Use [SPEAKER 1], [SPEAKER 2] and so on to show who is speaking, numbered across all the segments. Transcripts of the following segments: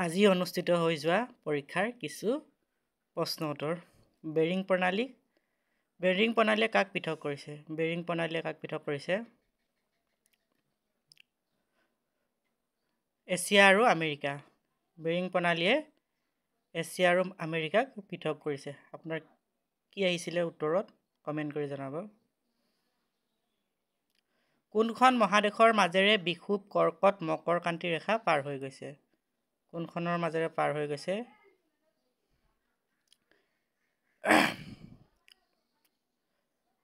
[SPEAKER 1] আজি অনুষ্ঠিত হৈ যোৱা পৰীক্ষাৰ কিছু প্ৰশ্ন উত্তৰ। বেৰিং প্ৰণালীয়ে কাক পৃথক কৰিছে? বেৰিং প্ৰণালীয়ে কাক পৃথক কৰিছে? এছিয়া আৰু আমেৰিকা। বেৰিং প্ৰণালীয়ে এছিয়া আৰু আমেৰিকাক পৃথক কৰিছে। আপোনাৰ কি আহিছিলে উত্তৰত? কমেণ্ট কৰি জনাব। কোনখন মহাদেশৰ মাজেৰে বিষুৱ কৰ্কট মকৰক্ৰান্তি ৰেখা পাৰ হৈ গৈছে? কোনখনৰ মাজেৰে পাৰ হৈ গৈছে?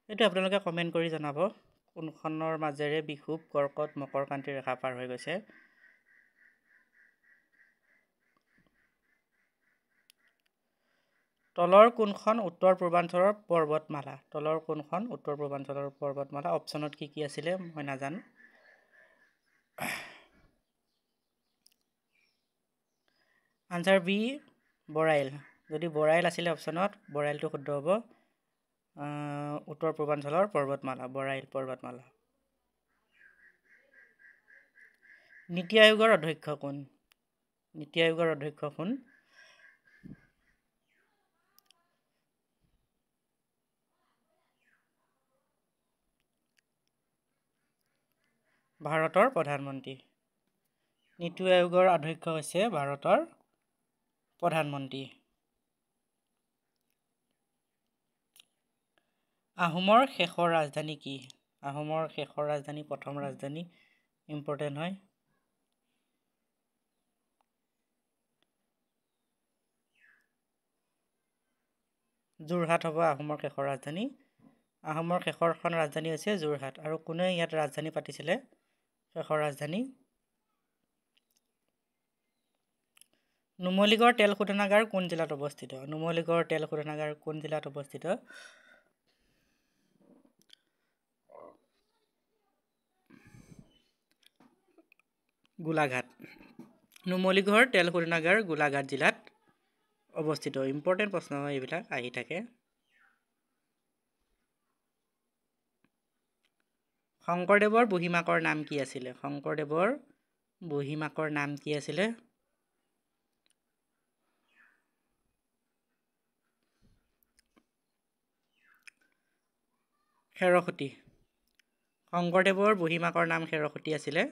[SPEAKER 1] এইটো আপোনালোকে কমেণ্ট কৰি জনাব। কোনখনৰ মাজেৰে বিষুৱ কৰ্কট মকৰক্ৰান্তি ৰেখা পাৰ হৈ গৈছে? তলৰ কোনখন উত্তৰ পূৰ্বাঞ্চলৰ পৰ্বতমালা? তলৰ কোনখন উত্তৰ পূৰ্বাঞ্চলৰ পৰ্বতমালা? অপশ্যনত কি আছিলে মই নাজানো। আনচাৰ বি বৰাইল। যদি বৰাইল আছিলে অপশ্যনত, বৰাইলটো শুদ্ধ হ'ব। উত্তৰ পূৰ্বাঞ্চলৰ পৰ্বতমালা, বৰাইল পৰ্বতমালা। নীতি আয়োগৰ অধ্যক্ষ কোন? নীতি আয়োগৰ অধ্যক্ষ কোন? ভাৰতৰ প্ৰধানমন্ত্ৰী। নীতি আয়োগৰ অধ্যক্ষ হৈছে ভাৰতৰ প্ৰধানমন্ত্ৰী। আহোমৰ শেষৰ ৰাজধানী কি? আহোমৰ শেষৰ ৰাজধানী, প্ৰথম ৰাজধানী ইম্পৰ্টেণ্ট হয়। যোৰহাট হ'ব আহোমৰ শেষৰ ৰাজধানী। আহোমৰ শেষৰখন ৰাজধানী হৈছে যোৰহাট। আৰু কোনে ইয়াত ৰাজধানী পাতিছিলে? শেষৰ ৰাজধানী। নুমলীগড় তেল শোধনাগাৰ কোন জিলাত অৱস্থিত? নুমলীগড় তেল শোধনাগাৰ কোন জিলাত অৱস্থিত? গোলাঘাট। নুমলীগড় তেল শোধনাগাৰ গোলাঘাট জিলাত অৱস্থিত। ইম্পৰ্টেণ্ট প্ৰশ্ন হয় এইবিলাক, আহি থাকে। শংকৰদেৱৰ বুঢ়ীমাকৰ নাম কি আছিলে? শংকৰদেৱৰ বুঢ়ীমাকৰ নাম কি আছিলে? খেৰসূতী। শংকৰদেৱৰ বুঢ়ীমাকৰ নাম খেৰসূতী আছিলে।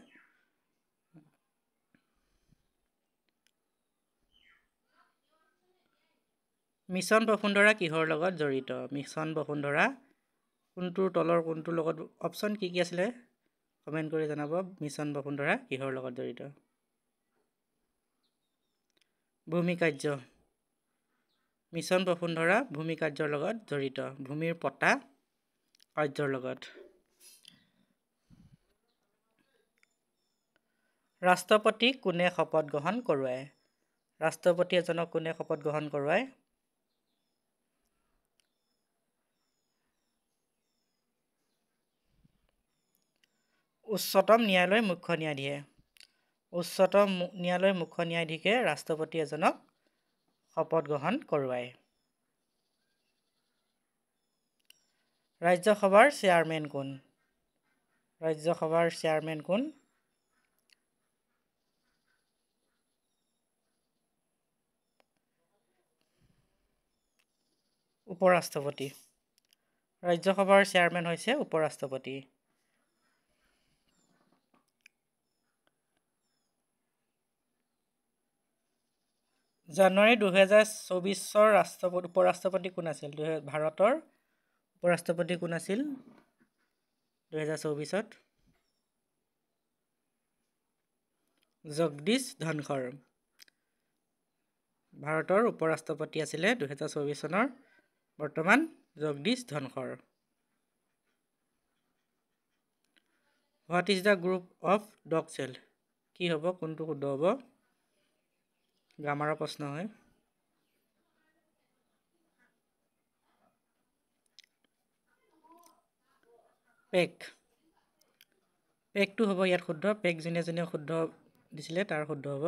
[SPEAKER 1] মিছন বসুন্ধৰা কিহৰ লগত জড়িত? মিছন বসুন্ধৰা কোনটোৰ তলৰ কোনটোৰ লগত? অপশ্যন কি আছিলে কমেণ্ট কৰি জনাব। মিছন বসুন্ধৰা কিহৰ লগত জড়িত? ভূমি কাৰ্য। মিছন বসুন্ধৰা ভূমি কাৰ্যৰ লগত জড়িত। ভূমিৰ পটা কাৰ্যৰ লগত। ৰাষ্ট্ৰপতিক কোনে শপত গ্ৰহণ কৰোৱায়? ৰাষ্ট্ৰপতি এজনক কোনে শপত গ্ৰহণ কৰোৱায়? উচ্চতম ন্যায়ালয়ৰ মুখ্য ন্যায়াধীশে। উচ্চতম ন্যায়ালয়ৰ মুখ্য ন্যায়াধীশে ৰাষ্ট্ৰপতি এজনক শপত গ্ৰহণ কৰোৱায়। ৰাজ্যসভাৰ চেয়াৰমেন কোন? ৰাজ্যসভাৰ চেয়াৰমেন কোন? উপৰাষ্ট্ৰপতি। ৰাজ্যসভাৰ চেয়াৰমেন হৈছে উপৰাষ্ট্ৰপতি। জানুৱাৰী 2024 উপৰাষ্ট্ৰপতি কোন আছিল? ভাৰতৰ উপৰাষ্ট্ৰপতি কোন আছিল 2024? জগদীশ ধনখৰ। ভাৰতৰ উপৰাষ্ট্ৰপতি আছিলে 2024 চনৰ বৰ্তমান Jagdish Dhankhar. What is the group of dog cell? কি হ'ব? কোনটো শুদ্ধ হ'ব? গ্ৰামাৰৰ প্ৰশ্ন হয়। পেক। পেকটো হ'ব ইয়াত শুদ্ধ। পেক যোনে যোনে শুদ্ধ দিছিলে তাৰ শুদ্ধ হ'ব।